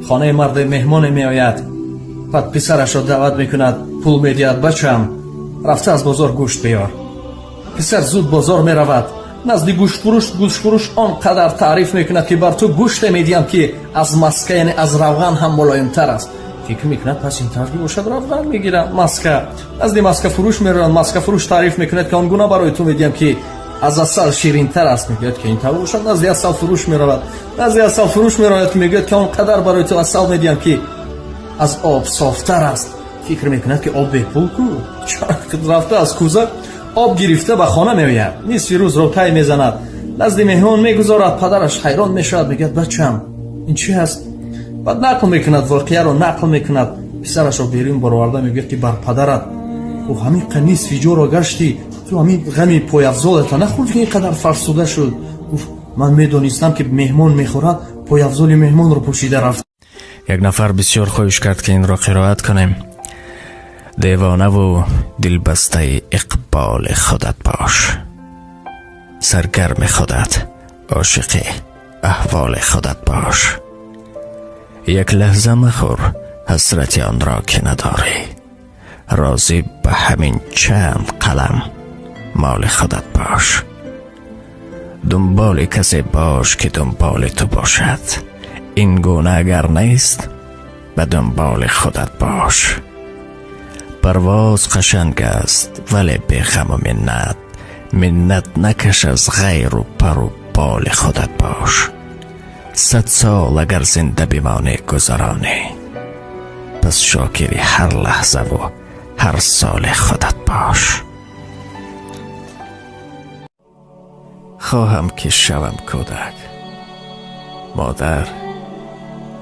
خانه مرد مهمان می آید، بعد پسرش را دعوت میکند، پول میدهد بچم رفته از بازار گوشت بیار. پسر زود بازار می رود، نزد گوشت فروش آنقدر تعریف میکند که بر تو گوشت میدیم که از مسکه یعنی از روغن هم ملایمتر است. فکر میکند پس این طرفی باشد روغن میگیرم. مسکه نزد مسکه فروش میرود، مسکه فروش تعریف میکند که آن گونه برای تو میدیم که از اصل شیرین تر است. میگوید که این طور باشد. نزد اصل فروش میرود، نزد اصل فروش میرود که میگوید که آنقدر برای تو اصل میدیم که از آب صافتر است. فکر میکند که آب بپول کو، چرا رفته از کوزه آب گرفته به خانه میآید. نصف روز روتای میزند، نزد مهمان میگذارد. پدرش حیران میشود، میگوید بچم این چی است؟ بعد نقل میکند، واقعه رو نقل میکند. پسرش رو بیرون برآورده میگوید که بر پدرت او همین نصف جو را گشتی، تو همین غمی پای افزالت نخورد که اینقدر فرسوده شد. من میدونستم که مهمان میخورد، پای افزال مهمان رو پوشیده رفت. یک نفر بسیار خواهش کرد که این را قرائت کنیم. دیوانه و دلبسته اقبال خودت باش، سرگرم خودت، عاشق احوال خودت باش. یک لحظه مخور حسرت آن را که نداری، راضی به همین چند قلم مال خودت باش. دنبال کسی باش که دنبال تو باشد، این گونه اگر نیست به دنبال خودت باش. پرواز قشنگ است ولی بی غم و منت نکش از غیر و پر و بال خودت باش. 100 سال اگر زنده بمانی گذرانی، پس شاکر هر لحظه و هر سال خودت باش. خواهم که شوم کودک، مادر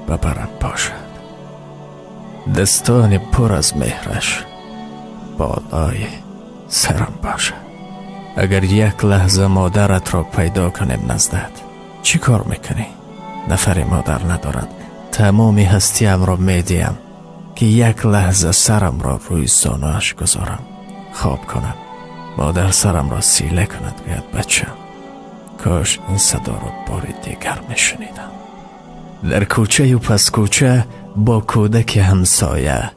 ببرم باشد، دستان پر از مهرش بالای سرم باشد. اگر یک لحظه مادرت را پیدا کنیم نزدت، چی کار میکنی؟ نفر مادر ندارد. تمام هستیم را میدیم که یک لحظه سرم را روی زانویش گذارم، خواب کنم. مادر سرم را سیله کند، گوید بچم کاش این صدا را بار دیگر میشنیدم. در کوچه و پس کوچه با کودک همسایه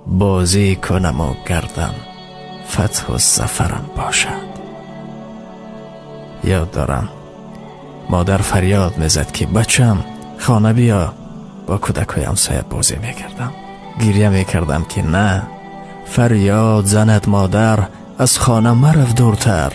بازی کنم و گردم فتح و ظفرم باشد. یاد دارم مادر فریاد میزد که بچم خانه بیا. با کودک های همسایه بازی میکردم، گریه میکردم که نه، فریاد زند مادر از خانه مرو دورتر.